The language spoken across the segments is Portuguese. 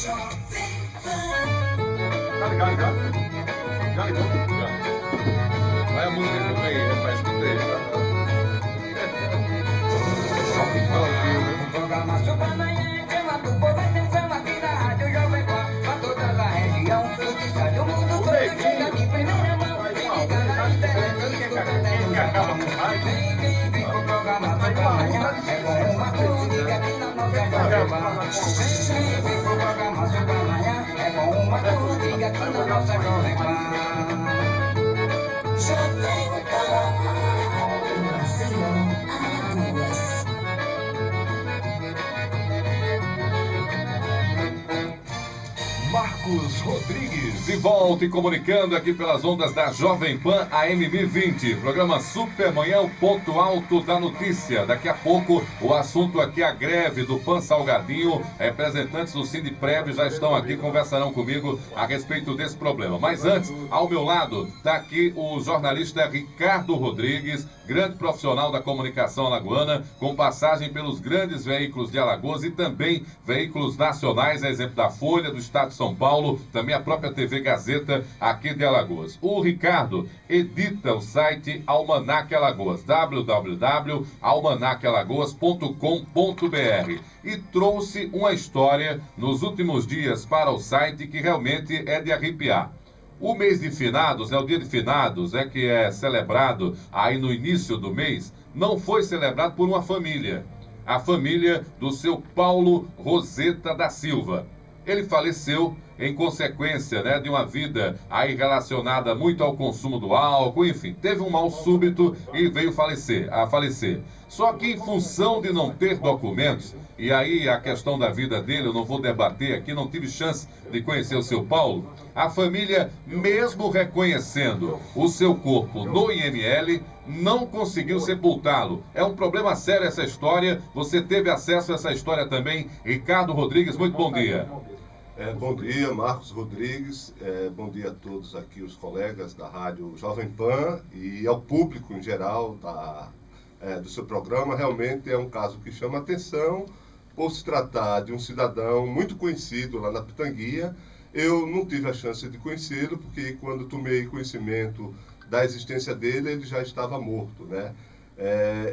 Tá ligado já? Já ligou? Já. Vai a música que eu ganhei, rapaz, escuta aí. O programa Super Manhã chama do povo atenção aqui na Rádio Jovem Pan, pra toda a região, notícia do mundo todo chega de primeira mão. Quem liga na internet escuta até no Japão. Vem pro programa Super Manhã, é bom uma coisa aqui na nossa Jovem Pan. Vem pro programa Super Manhã, é bom uma coisa aqui na nossa Jovem Pan. Jovem Pan, Alagoas. Marcos Rodrigues, de volta e comunicando aqui pelas ondas da Jovem Pan AM 1020. Programa Super Manhã, o ponto alto da notícia. Daqui a pouco, o assunto aqui é a greve do Pan Salgadinho. Representantes do Sindiprev já estão aqui, conversarão comigo a respeito desse problema. Mas antes, ao meu lado, está aqui o jornalista Ricardo Rodrigues, grande profissional da comunicação alagoana, com passagem pelos grandes veículos de Alagoas e também veículos nacionais, a exemplo da Folha, do Estado de São Paulo, também a própria TV Gazeta aqui de Alagoas. O Ricardo edita o site Almanac Alagoas, www.almanacalagoas.com.br, e trouxe uma história nos últimos dias para o site que realmente é de arrepiar. O mês de finados, o dia de finados, que é celebrado aí no início do mês, não foi celebrado por uma família. A família do seu Paulo Roseta da Silva. Ele faleceu em consequência, de uma vida aí relacionada muito ao consumo do álcool, enfim, teve um mal súbito e veio a falecer. Só que em função de não ter documentos, e aí a questão da vida dele, eu não vou debater aqui, não tive chance de conhecer o seu Paulo, a família, mesmo reconhecendo o seu corpo no IML, não conseguiu sepultá-lo. É um problema sério essa história, você teve acesso a essa história também. Ricardo Rodrigues, muito bom dia. Bom dia, Marcos Rodrigues, bom dia a todos aqui, os colegas da Rádio Jovem Pan e ao público em geral do seu programa. Realmente é um caso que chama atenção por se tratar de um cidadão muito conhecido lá na Pitanguia. Eu não tive a chance de conhecê-lo porque quando tomei conhecimento da existência dele, ele já estava morto, né?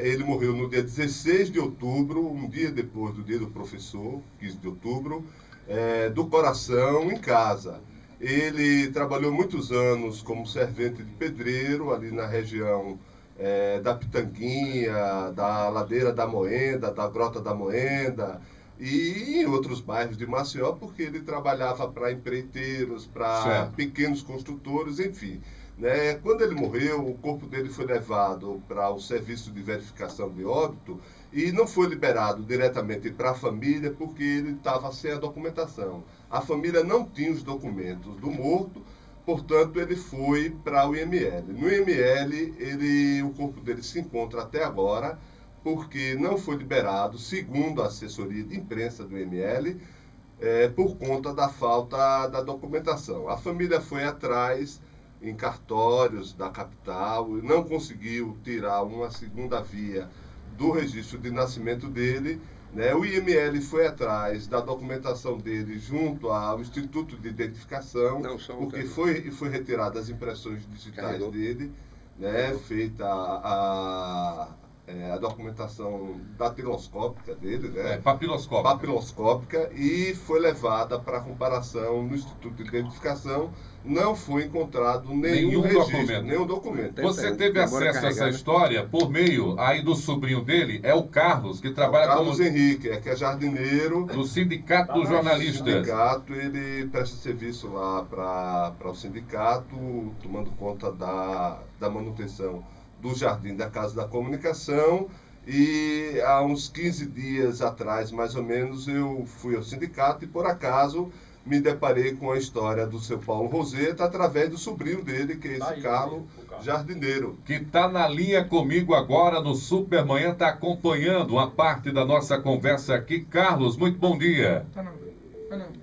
Ele morreu no dia 16 de outubro, um dia depois do dia do professor, 15 de outubro, do coração em casa. Ele trabalhou muitos anos como servente de pedreiro ali na região da Pitanguinha, da Ladeira da Moenda, da Grota da Moenda e em outros bairros de Maceió, porque ele trabalhava para empreiteiros, para pequenos construtores, enfim. Quando ele morreu, o corpo dele foi levado para o serviço de verificação de óbito e não foi liberado diretamente para a família porque ele estava sem a documentação. A família não tinha os documentos do morto, portanto ele foi para o IML. No IML, o corpo dele se encontra até agora porque não foi liberado, segundo a assessoria de imprensa do IML, por conta da falta da documentação. A família foi atrás em cartórios da capital e não conseguiu tirar uma segunda via do registro de nascimento dele. O IML foi atrás da documentação dele junto ao Instituto de Identificação, porque foi retirada as impressões digitais dele, feita a documentação datiloscópica dele, papiloscópica, e foi levada para comparação no Instituto de Identificação. Não foi encontrado nenhum registro, nenhum documento. Você teve acesso a essa história por meio aí do sobrinho dele, o Carlos, que trabalha Carlos Henrique, que é jardineiro do Sindicato dos Jornalistas. Sindicato, ele presta serviço lá para o sindicato, tomando conta da manutenção do jardim da Casa da Comunicação. E há uns 15 dias atrás, mais ou menos, eu fui ao sindicato e, por acaso, me deparei com a história do seu Paulo Roseta através do sobrinho dele, que é esse Carlos Jardineiro. Que está na linha comigo agora no Supermanhã, está acompanhando uma parte da nossa conversa aqui. Carlos, muito bom dia.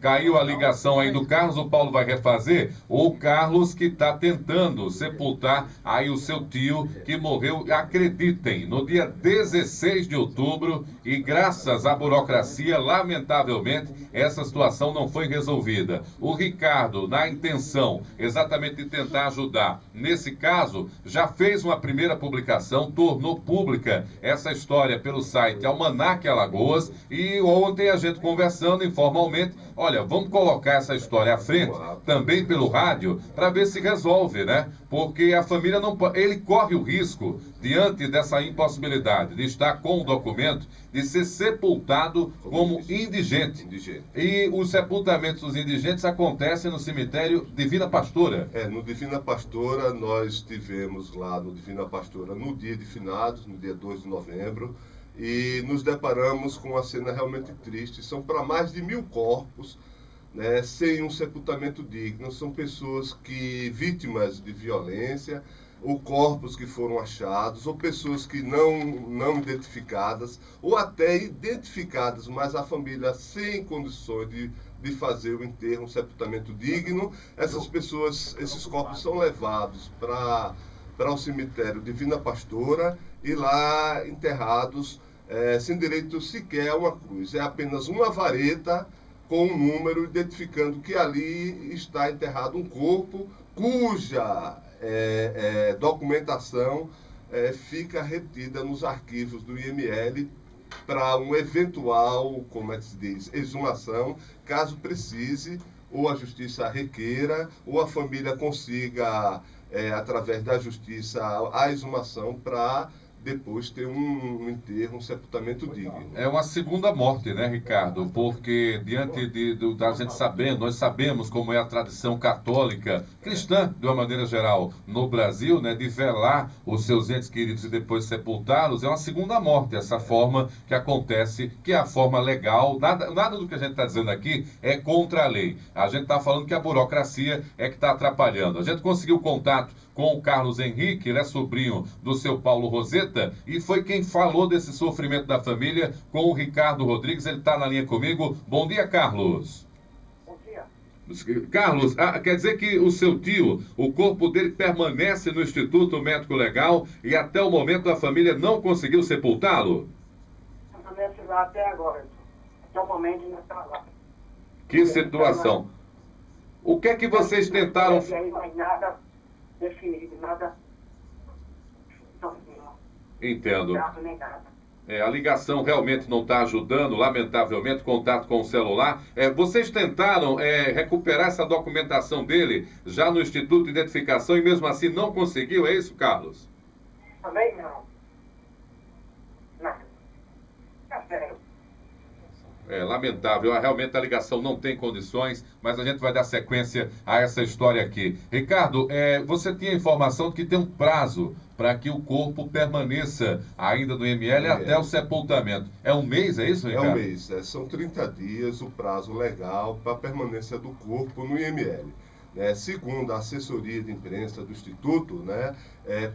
Caiu a ligação aí do Carlos, o Paulo vai refazer. O Carlos que está tentando sepultar aí o seu tio que morreu, acreditem, no dia 16 de outubro e graças à burocracia, lamentavelmente, essa situação não foi resolvida. O Ricardo, na intenção exatamente de tentar ajudar, nesse caso, já fez uma primeira publicação, tornou pública essa história pelo site Almanac Alagoas e ontem a gente conversando informalmente, olha, vamos colocar essa história à frente, também pelo rádio, para ver se resolve, né? Porque a família não pode, ele corre o risco, diante dessa impossibilidade de estar com o documento, de ser sepultado como indigente. E os sepultamentos dos indigentes acontecem no cemitério Divina Pastora. No Divina Pastora, nós tivemos lá no Divina Pastora no dia de finados, no dia 2 de novembro, e nos deparamos com uma cena realmente triste. São para mais de 1000 corpos, né, sem um sepultamento digno. São pessoas que, vítimas de violência, ou corpos que foram achados, ou pessoas que não identificadas, ou até identificadas, mas a família sem condições de fazer o enterro, um sepultamento digno. Essas pessoas, esses corpos são levados para o cemitério Divina Pastora e lá enterrados sem direito sequer a uma cruz. É apenas uma vareta com um número identificando que ali está enterrado um corpo cuja documentação fica retida nos arquivos do IML para um eventual, como é que se diz, exumação, caso precise, ou a justiça requeira, ou a família consiga, através da justiça, a exumação para depois ter um enterro, um sepultamento digno. É uma segunda morte, né, Ricardo? Porque diante da gente sabendo, nós sabemos como é a tradição católica, cristã, de uma maneira geral, no Brasil, né, de velar os seus entes queridos e depois sepultá-los, é uma segunda morte, essa forma que acontece, que é a forma legal. Nada do que a gente está dizendo aqui é contra a lei. A gente está falando que a burocracia é que está atrapalhando. A gente conseguiu contato com o Carlos Henrique, ele é sobrinho do seu Paulo Roseta, e foi quem falou desse sofrimento da família com o Ricardo Rodrigues. Ele está na linha comigo. Bom dia, Carlos. Bom dia. Carlos, quer dizer que o seu tio, o corpo dele permanece no Instituto Médico Legal e até o momento a família não conseguiu sepultá-lo? Permanece lá até agora. Até o momento ainda está lá. Que situação. O que é que vocês tentaram... Não tem mais nada definido, nada... Entendo. Nem nada. A ligação realmente não está ajudando, lamentavelmente, contato com o celular. Vocês tentaram recuperar essa documentação dele já no Instituto de Identificação e mesmo assim não conseguiu, é isso, Carlos? Também não. Nada. Tá sério. Lamentável, realmente a ligação não tem condições, mas a gente vai dar sequência a essa história aqui. Ricardo, você tinha informação de que tem um prazo para que o corpo permaneça ainda no IML até o sepultamento. É um mês, é isso, Ricardo? É um mês, são 30 dias o prazo legal para a permanência do corpo no IML. Segundo a assessoria de imprensa do Instituto,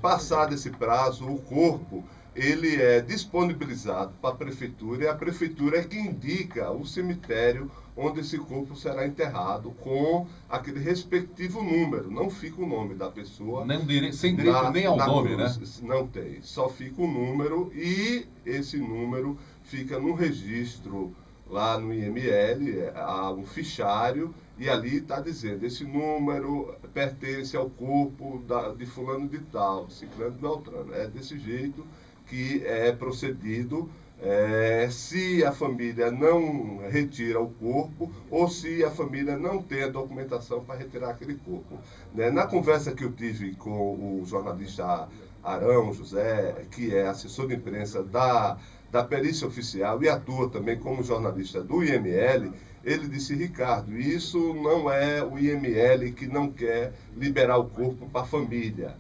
passado esse prazo, o corpo ele é disponibilizado para a prefeitura e a prefeitura é que indica o cemitério onde esse corpo será enterrado com aquele respectivo número. Não fica o nome da pessoa. Sem direito nem ao nome, cruz, né? Não tem. Só fica o número e esse número fica no registro lá no IML, há um fichário e ali está dizendo esse número pertence ao corpo de fulano de tal, ciclano de Beltrano. É desse jeito que é procedido se a família não retira o corpo ou se a família não tem a documentação para retirar aquele corpo. Na conversa que eu tive com o jornalista Arão José, que é assessor de imprensa da perícia oficial e atua também como jornalista do IML, ele disse: Ricardo, isso não é o IML que não quer liberar o corpo para a família.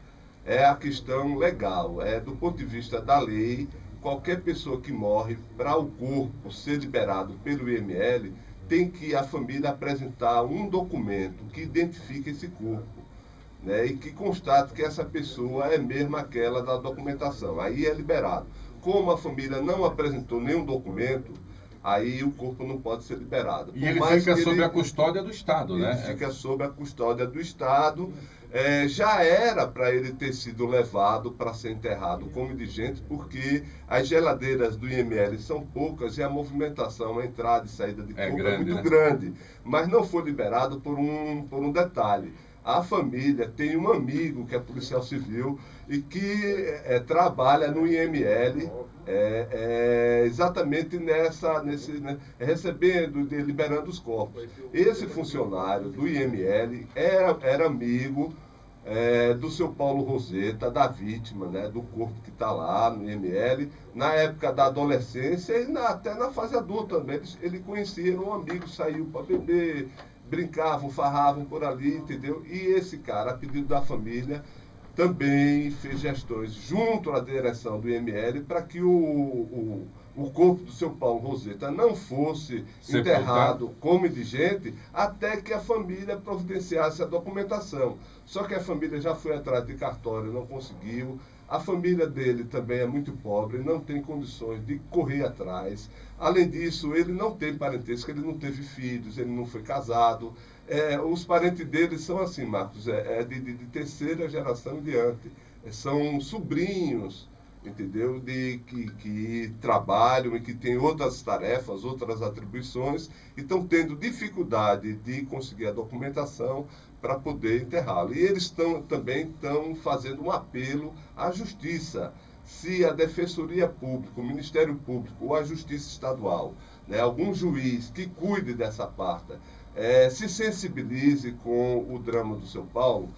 É a questão legal, do ponto de vista da lei, qualquer pessoa que morre, para o corpo ser liberado pelo IML, tem que a família apresentar um documento que identifique esse corpo, e que constate que essa pessoa é mesmo aquela da documentação. Aí é liberado. Como a família não apresentou nenhum documento, aí o corpo não pode ser liberado. E ele fica sob a custódia do Estado, né? Ele fica sob a custódia do Estado. Já era para ele ter sido levado para ser enterrado como indigente, porque as geladeiras do IML são poucas e a movimentação, a entrada e saída de corpo é muito grande. Mas não foi liberado por um detalhe. A família tem um amigo que é policial civil e que trabalha no IML exatamente recebendo, liberando os corpos. Esse funcionário do IML era amigo do seu Paulo Roseta, da vítima, né, do corpo que está lá no IML, na época da adolescência e até na fase adulta também. Ele conhecia, era um amigo, saiu para beber, brincavam, farravam por ali, entendeu? E esse cara, a pedido da família, também fez gestões junto à direção do IML para que o corpo do seu Paulo Roseta não fosse enterrado como indigente até que a família providenciasse a documentação. Só que a família já foi atrás de cartório, não conseguiu. A família dele também é muito pobre, não tem condições de correr atrás. Além disso, ele não tem parentesco, ele não teve filhos, ele não foi casado. Os parentes dele são assim, Marcos, de terceira geração em diante. São sobrinhos, entendeu? Que trabalham e que têm outras tarefas, outras atribuições, e estão tendo dificuldade de conseguir a documentação para poder enterrá-lo. E eles também estão fazendo um apelo à Justiça. Se a Defensoria Pública, o Ministério Público ou a Justiça Estadual, né, algum juiz que cuide dessa parte, se sensibilize com o drama do seu Paulo,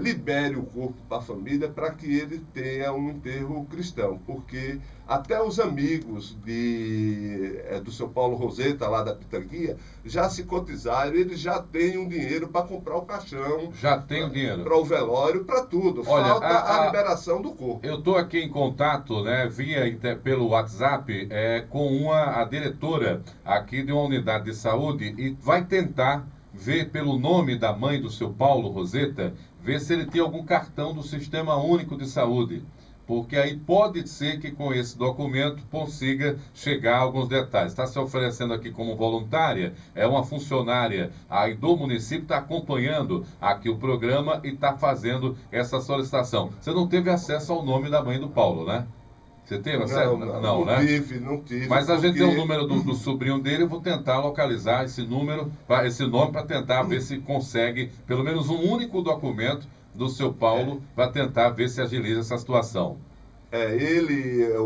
libere o corpo para a família para que ele tenha um enterro cristão, porque até os amigos do seu Paulo Roseta, lá da Pitanguia, já se cotizaram, eles já têm um dinheiro para comprar o caixão. Já tem o dinheiro. Para o velório, para tudo. Olha, falta a liberação do corpo. Eu estou aqui em contato, né, pelo WhatsApp, com a diretora aqui de uma unidade de saúde e vai tentar ver pelo nome da mãe do seu Paulo Roseta, ver se ele tem algum cartão do Sistema Único de Saúde. Porque aí pode ser que com esse documento consiga chegar a alguns detalhes. Está se oferecendo aqui como voluntária, é uma funcionária aí do município, está acompanhando aqui o programa e está fazendo essa solicitação. Você não teve acesso ao nome da mãe do Paulo, né? Você teve acesso? Não, né? Não tive. Mas a gente tem o número do sobrinho dele, eu vou tentar localizar esse nome para tentar ver se consegue pelo menos um único documento do seu Paulo para tentar ver se agiliza essa situação.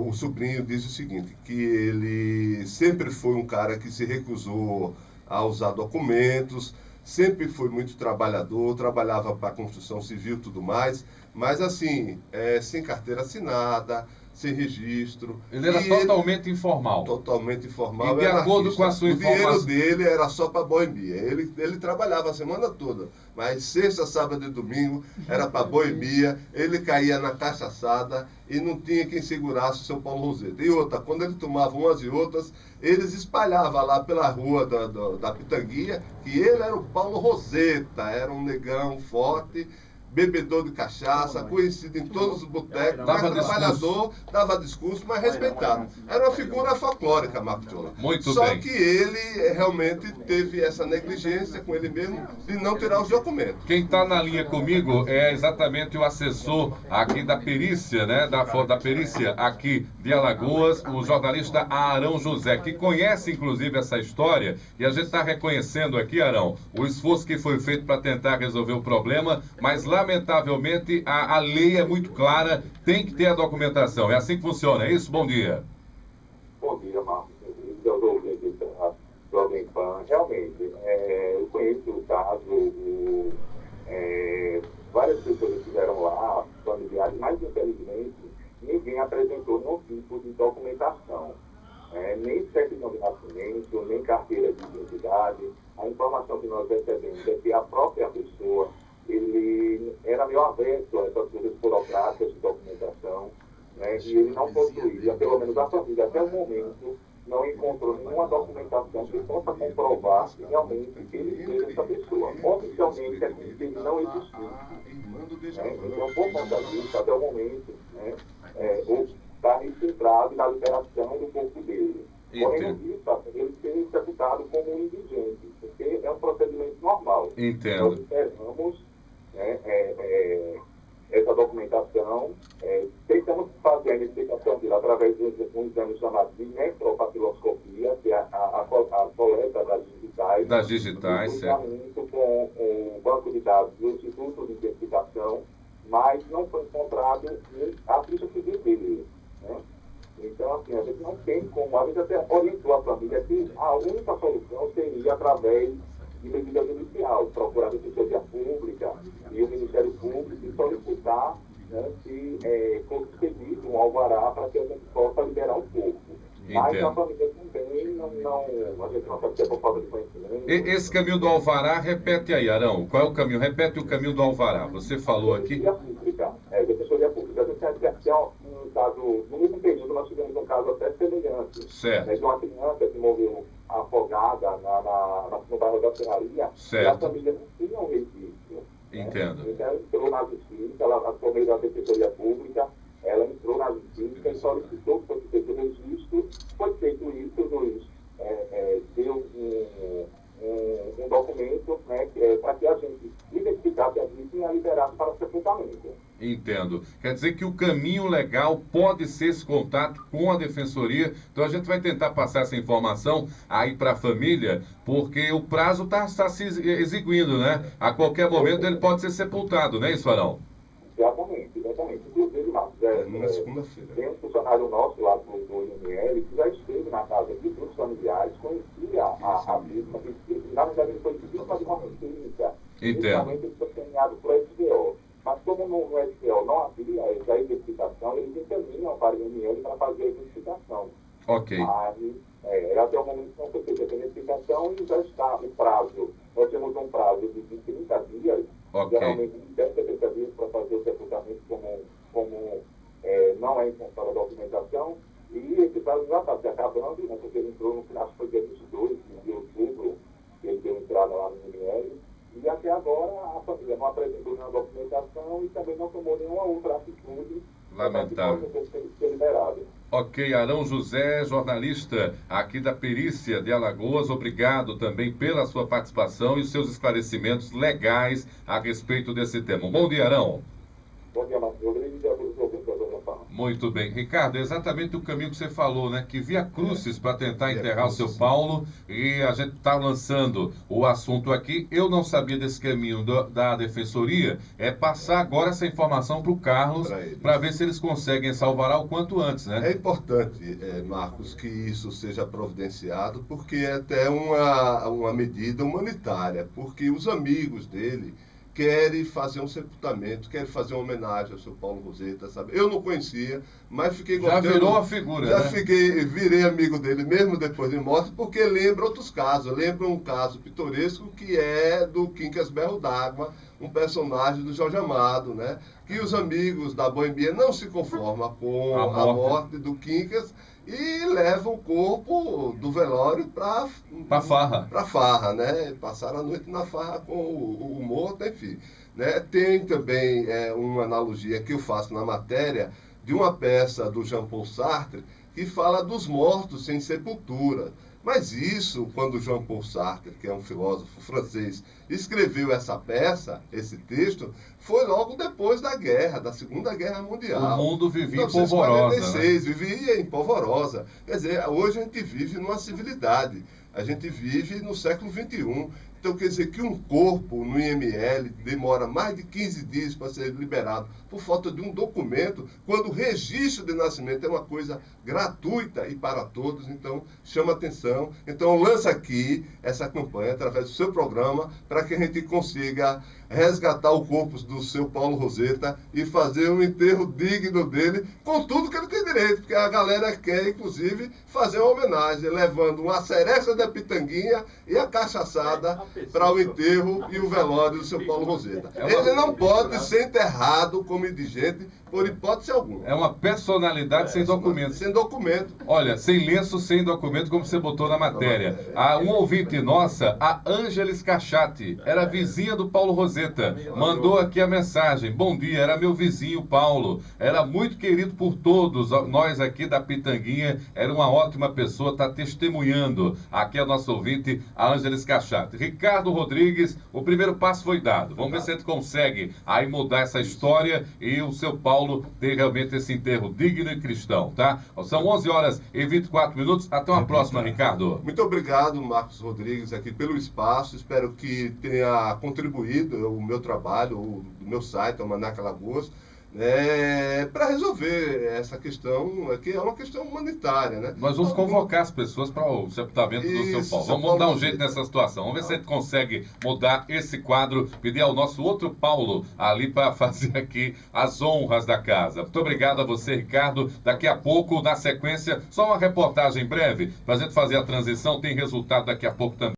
O sobrinho diz o seguinte, que ele sempre foi um cara que se recusou a usar documentos, sempre foi muito trabalhador, trabalhava para a construção civil e tudo mais, mas assim, sem carteira assinada, sem registro. Ele era totalmente informal. Totalmente informal. E de acordo com a sua informação... O dinheiro dele era só para boemia. Ele trabalhava a semana toda, mas sexta, sábado e domingo era para boemia. Ele caía na cachaçada e não tinha quem segurasse o seu Paulo Roseta. E outra, quando ele tomava umas e outras, eles espalhavam lá pela rua da Pitanguia que ele era o Paulo Roseta, era um negão forte, bebedor de cachaça, conhecido em todos os botecos, mas trabalhador, dava discurso, mas respeitado. Era uma figura folclórica, Marco Tiola. Só que ele realmente teve essa negligência com ele mesmo de não tirar os documentos. Quem está na linha comigo é exatamente o assessor aqui da perícia, né? Da perícia aqui de Alagoas, o jornalista Arão José, que conhece inclusive essa história, e a gente está reconhecendo aqui, Arão, o esforço que foi feito para tentar resolver o problema, mas lamentavelmente a lei é muito clara, tem que ter a documentação. É assim que funciona, é isso? Bom dia. Bom dia, Marcos. Eu dou ouvindo da Jovem Pan. Realmente, eu conheço o caso, várias pessoas estiveram lá, familiares, mas infelizmente ninguém apresentou nenhum tipo de documentação. Nem certidão de nascimento, nem carteira de identidade. A informação que nós recebemos é que a própria pessoa, ele era meio avesso a essas coisas burocráticas de documentação, né, e ele não possuía, pelo menos a família, até o momento, não encontrou nenhuma documentação que possa comprovar que realmente ele seja essa pessoa. Oficialmente, é que ele não existiu. Então, por conta disso, até o momento, está registrado na liberação do corpo dele. Porém, não vista ele ser executado como um indigente, porque é um procedimento normal. Entendo. Nós esperamos, né, essa documentação, tentamos fazer a identificação dele através de um exame chamado de necropapiloscopia, que é a coleta das digitais. Das digitais, certo. Com o banco de dados do Instituto de Identificação, mas não foi encontrado a ficha civil dele, né? Então, assim, a gente não tem como, a gente até orientou a família que a única solução seria através de medida judicial, procurar a Defensoria Pública e o Ministério Público e solicitar, né, se for expedido um alvará para que a gente possa liberar o corpo. Mas a família também a gente não sabe se é por falta de conhecimento. Esse caminho do alvará, repete aí, Arão. Qual é o caminho? Repete o caminho do alvará. Você falou aqui. Defensoria Pública. A gente sabe que um caso, no mesmo período, nós tivemos um caso até semelhante. Certo. Né, de uma criança que morreu afogada no bairro da Serraria. Certo. E a família não tinha um registro. Entendo. Né? Então, ela entrou na justiça, por meio da Defensoria Pública, ela entrou na justiça e solicitou que fosse feito o registro. Foi feito isso, o juiz deu um documento, né, para que a gente identificasse a vítima e liberasse para o sepultamento. Entendo. Quer dizer que o caminho legal pode ser esse contato com a Defensoria. Então a gente vai tentar passar essa informação aí para a família, porque o prazo está se exiguindo, né? A qualquer momento ele pode ser sepultado, não é isso, Arão? Exatamente. Inclusive, Marcos, na segunda-feira. Tem um funcionário nosso lá do IML que já esteve na casa de grupos familiares, conhecia a vítima, que na verdade ele foi vítima de uma clínica. Entendo. Inicialmente ele foi encaminhado para o SPO. Mas como no SPO não havia essa identificação, eles encaminham para o IML para fazer a identificação. Ok. Mas até o momento não foi feita a identificação e já está o prazo. Nós temos um prazo de 30 dias, geralmente de 10 a 30 dias para fazer o sepultamento como não é encontrada a documentação. E esse prazo já está se acabando, né, porque ele entrou no final, acho que foi dia 22 de outubro, que ele deu entrada lá no IML. E até agora a família não apresentou nenhuma documentação e também não tomou nenhuma outra atitude. Lamentável. Para ser liberado. Ok, Arão José, jornalista aqui da Perícia de Alagoas, obrigado também pela sua participação e os seus esclarecimentos legais a respeito desse tema. Bom dia, Arão. Bom dia, Marcos Rodrigues, e a todos os ouvintes da Zona Fala. Muito bem. Ricardo, é exatamente o caminho que você falou, né? Que via crucis para tentar enterrar o seu Paulo, e a gente está lançando o assunto aqui. Eu não sabia desse caminho da Defensoria. É passar agora essa informação para o Carlos, para ver se eles conseguem salvar o quanto antes, né? É importante, Marcos, que isso seja providenciado, porque é até uma medida humanitária, porque os amigos dele querem fazer um sepultamento, querem fazer uma homenagem ao seu Paulo Roseta, sabe? Eu não conhecia, mas fiquei gostando. Já virou a figura, já né? Virei amigo dele, mesmo depois de morto, porque lembra outros casos. Lembra um caso pitoresco que é do Quincas Berro d'Água, um personagem do Jorge Amado, né? Que os amigos da Boemia não se conformam com a morte do Quincas e levam o corpo do velório para farra, né? Passaram a noite na farra com o morto, enfim. Né? Tem também uma analogia que eu faço na matéria de uma peça do Jean-Paul Sartre que fala dos mortos sem sepultura. Mas isso, quando Jean-Paul Sartre, que é um filósofo francês, escreveu essa peça, esse texto, foi logo depois da guerra, da Segunda Guerra Mundial. O mundo vivia em polvorosa. 1946, né? Vivia em polvorosa. Quer dizer, hoje a gente vive numa civilidade. A gente vive no século XXI. Então, quer dizer que um corpo no IML demora mais de 15 dias para ser liberado por falta de um documento, quando o registro de nascimento é uma coisa gratuita e para todos. Então, chama atenção. Então, lança aqui essa campanha através do seu programa para que a gente consiga resgatar o corpo do seu Paulo Roseta e fazer um enterro digno dele, com tudo que ele tem direito, porque a galera quer, inclusive, fazer uma homenagem, levando uma cereja da pitanguinha e a cachaçada para o enterro e o velório do seu Paulo Roseta. Ele não pode ser enterrado como indigente por hipótese alguma. É uma personalidade sem documento. Sem documento. Olha, sem lenço, sem documento, como você botou na matéria. Um ouvinte nossa, a Ângeles Cachati, era vizinha do Paulo Roseta, mandou aqui a mensagem: bom dia, era meu vizinho Paulo, era muito querido por todos, nós aqui da Pitanguinha, era uma ótima pessoa, está testemunhando. Aqui é a nossa ouvinte, a Ângeles Cachati. Ricardo Rodrigues, o primeiro passo foi dado. Vamos ver se a gente consegue aí mudar essa história e o seu Paulo ter realmente esse enterro digno e cristão, tá? São 11 horas e 24 minutos. Até uma próxima, Ricardo. Muito obrigado, Marcos Rodrigues, aqui pelo espaço. Espero que tenha contribuído o meu trabalho, o meu site, o Almanac Alagoas, para resolver essa questão, que é uma questão humanitária, né? Nós vamos convocar as pessoas para o sepultamento do seu Paulo. Vamos dar um jeito nessa situação. Vamos ver se a gente consegue mudar esse quadro, pedir ao nosso outro Paulo ali para fazer aqui as honras da casa. Muito obrigado a você, Ricardo. Daqui a pouco, na sequência, só uma reportagem breve para a gente fazer a transição. Tem resultado daqui a pouco também.